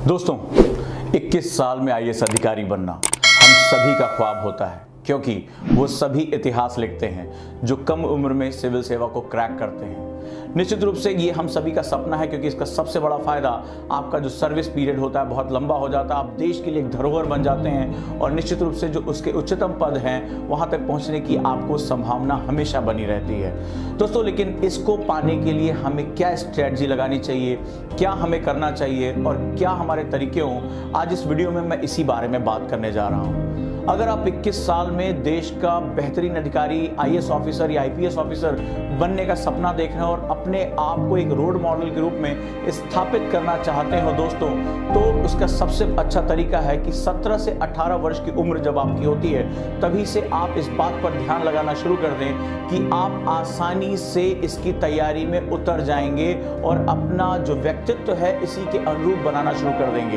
दोस्तों 21 साल में आईएएस अधिकारी बनना हम सभी का ख्वाब होता है, क्योंकि वो सभी इतिहास लिखते हैं जो कम उम्र में सिविल सेवा को क्रैक करते हैं। निश्चित रूप से ये हम सभी का सपना है, क्योंकि इसका सबसे बड़ा फायदा आपका जो सर्विस पीरियड होता है बहुत लंबा हो जाता है, आप देश के लिए एक धरोहर बन जाते हैं और निश्चित रूप से जो उसके उच्चतम पद हैं वहां तक पहुंचने की आपको संभावना हमेशा बनी रहती है। दोस्तों, लेकिन इसको पाने के लिए हमें क्या स्ट्रेटजी लगानी चाहिए, क्या हमें करना चाहिए और क्या हमारे तरीके हों, आज इस वीडियो में मैं इसी बारे में बात करने जा रहा हूँ। अगर आप 21 साल में देश का बेहतरीन अधिकारी, आईएएस ऑफिसर या आईपीएस ऑफिसर बनने का सपना देख रहे हैं और अपने आप को एक रोल मॉडल के रूप में स्थापित करना चाहते हो दोस्तों, तो उसका सबसे अच्छा तरीका है कि 17 से 18 वर्ष की उम्र जब आपकी होती है तभी से आप इस बात पर ध्यान लगाना शुरू कर दें कि आप आसानी से इसकी तैयारी में उतर जाएंगे और अपना जो व्यक्तित्व है इसी के अनुरूप बनाना शुरू कर देंगे।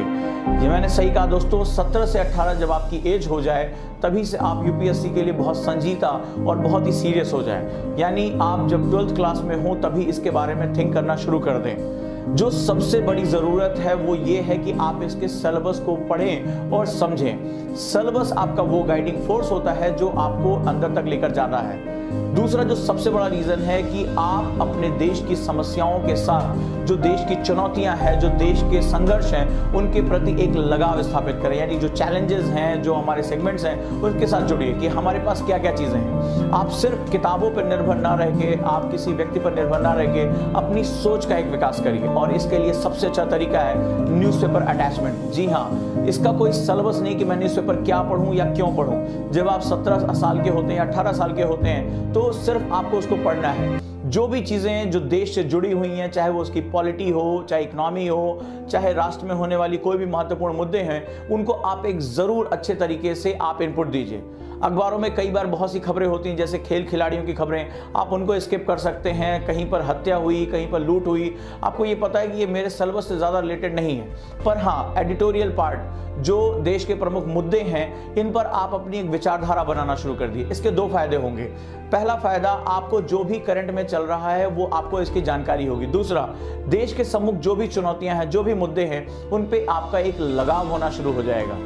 ये मैंने सही कहा दोस्तों, 17 से 18 जब आपकी एज हो जाए तभी से आप यूपीएससी के लिए बहुत संजीदा और बहुत ही सीरियस हो जाए, यानी आप जब 12th क्लास में हो तभी इसके बारे में थिंक करना शुरू कर दें। जो सबसे बड़ी ज़रूरत है वो ये है कि आप इसके सिलेबस को पढ़ें और समझें। सिलेबस आपका वो गाइडिंग फोर्स होता है जो आपको अंदर तक लेकर जाता है। दूसरा जो सबसे बड़ा रीज़न है कि आप अपने देश की समस्याओं के साथ, जो देश की चुनौतियां हैं, जो देश के संघर्ष हैं, उनके प्रति एक लगाव स्थापित करें। यानी जो चैलेंजेस हैं, जो हमारे सेगमेंट्स हैं, उनके साथ जुड़िए कि हमारे पास क्या क्या चीज़ें हैं। आप सिर्फ किताबों पर निर्भर ना रह के, आप किसी व्यक्ति पर निर्भर ना रह के अपनी सोच का एक विकास करिए, और इसके लिए सबसे अच्छा तरीका है न्यूज़पेपर अटैचमेंट। जी हाँ, इसका कोई सिलेबस नहीं कि मैं न्यूज़पेपर क्या पढ़ूं या क्यों पढ़ूं। जब आप 17 साल के होते हैं या 18 साल के होते हैं तो सिर्फ आपको उसको पढ़ना है। जो भी चीज़ें जो देश से जुड़ी हुई हैं, चाहे वो उसकी पॉलिटी हो, चाहे इकोनॉमी हो, चाहे राष्ट्र में होने वाली कोई भी महत्वपूर्ण मुद्दे हैं, उनको आप एक ज़रूर अच्छे तरीके से आप इनपुट दीजिए। अखबारों में कई बार बहुत सी खबरें होती हैं, जैसे खेल खिलाड़ियों की खबरें, आप उनको स्किप कर सकते हैं। कहीं पर हत्या हुई, कहीं पर लूट हुई, आपको ये पता है कि ये मेरे सिलेबस से ज़्यादा रिलेटेड नहीं है। पर हाँ, एडिटोरियल पार्ट, जो देश के प्रमुख मुद्दे हैं, इन पर आप अपनी एक विचारधारा बनाना शुरू कर दिए। इसके दो फायदे होंगे। पहला फायदा, आपको जो भी करंट में चल रहा है वो आपको इसकी जानकारी होगी। दूसरा, देश के सम्मुख जो भी चुनौतियां हैं, जो भी मुद्दे हैं, उन पे आपका एक लगाव होना शुरू हो जाएगा।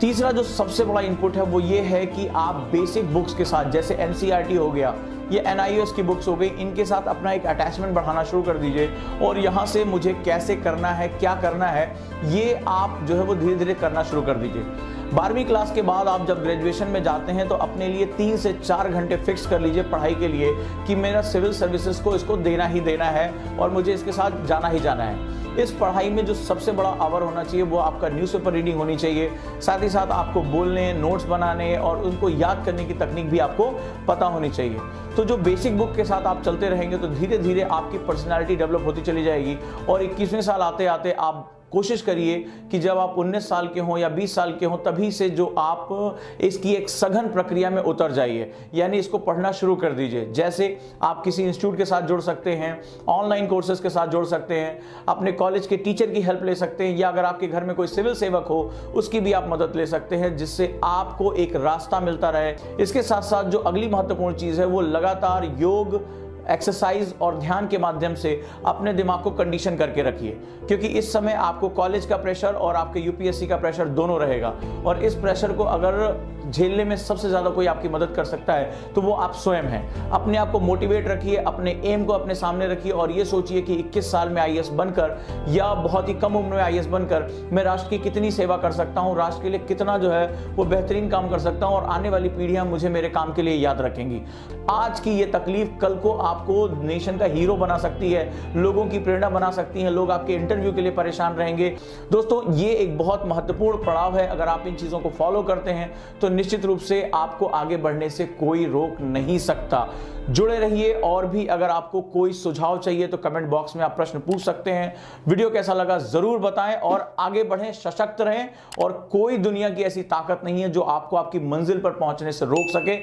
तीसरा जो सबसे बड़ा इनपुट है वो ये है कि आप बेसिक बुक्स के साथ, जैसे एनसीईआरटी हो गया, ये एनआईओएस की बुक्स हो गई, इनके साथ अपना एक अटैचमेंट बढ़ाना शुरू कर दीजिए और यहाँ से मुझे कैसे करना है, क्या करना है, ये आप जो है वो धीरे धीरे करना शुरू कर दीजिए। 12वीं क्लास के बाद आप जब ग्रेजुएशन में जाते हैं तो अपने लिए 3 से 4 घंटे फिक्स कर लीजिए पढ़ाई के लिए कि मेरा सिविल सर्विसेज को इसको देना ही देना है और मुझे इसके साथ जाना ही जाना है। इस पढ़ाई में जो सबसे बड़ा आवर होना चाहिए वो आपका न्यूज़पेपर रीडिंग होनी चाहिए। साथ ही साथ आपको बोलने, नोट्स बनाने और उनको याद करने की तकनीक भी आपको पता होनी चाहिए। तो जो बेसिक बुक के साथ आप चलते रहेंगे तो धीरे धीरे आपकी पर्सनैलिटी डेवलप होती चली जाएगी और 21वें साल आते आते आप कोशिश करिए कि जब आप 19 साल के हों या 20 साल के हों तभी से जो आप इसकी एक सघन प्रक्रिया में उतर जाइए, यानी इसको पढ़ना शुरू कर दीजिए। जैसे आप किसी इंस्टीट्यूट के साथ जुड़ सकते हैं, ऑनलाइन कोर्सेज के साथ जुड़ सकते हैं, अपने कॉलेज के टीचर की हेल्प ले सकते हैं, या अगर आपके घर में कोई सिविल सेवक हो उसकी भी आप मदद ले सकते हैं, जिससे आपको एक रास्ता मिलता रहे। इसके साथ साथ जो अगली महत्वपूर्ण चीज़ है वो लगातार योग, एक्सरसाइज और ध्यान के माध्यम से अपने दिमाग को कंडीशन करके रखिए, क्योंकि इस समय आपको कॉलेज का प्रेशर और आपके यूपीएससी का प्रेशर दोनों रहेगा और इस प्रेशर को अगर झेलने में सबसे ज़्यादा कोई आपकी मदद कर सकता है तो वो आप स्वयं हैं। अपने आप को मोटिवेट रखिए, अपने एम को अपने सामने रखिए और ये सोचिए कि 21 साल में आईएएस बनकर या बहुत ही कम उम्र में आईएएस बनकर मैं राष्ट्र की कितनी सेवा कर सकता हूँ, राष्ट्र के लिए कितना जो है वो बेहतरीन काम कर सकता हूँ और आने वाली पीढ़ियाँ मुझे मेरे काम के लिए याद रखेंगी। आज की ये तकलीफ कल को आपको नेशन का हीरो बना सकती है, लोगों की प्रेरणा बना सकती है, लोग आपके इंटरव्यू के लिए परेशान रहेंगे। दोस्तों, ये एक बहुत महत्वपूर्ण पड़ाव है। अगर आप इन चीज़ों को फॉलो करते हैं तो निश्चित रूप से आपको आगे बढ़ने से कोई रोक नहीं सकता। जुड़े रहिए और भी अगर आपको कोई सुझाव चाहिए तो कमेंट बॉक्स में आप प्रश्न पूछ सकते हैं। वीडियो कैसा लगा जरूर बताएं और आगे बढ़ें, सशक्त रहें और कोई दुनिया की ऐसी ताकत नहीं है जो आपको आपकी मंजिल पर पहुंचने से रोक सके।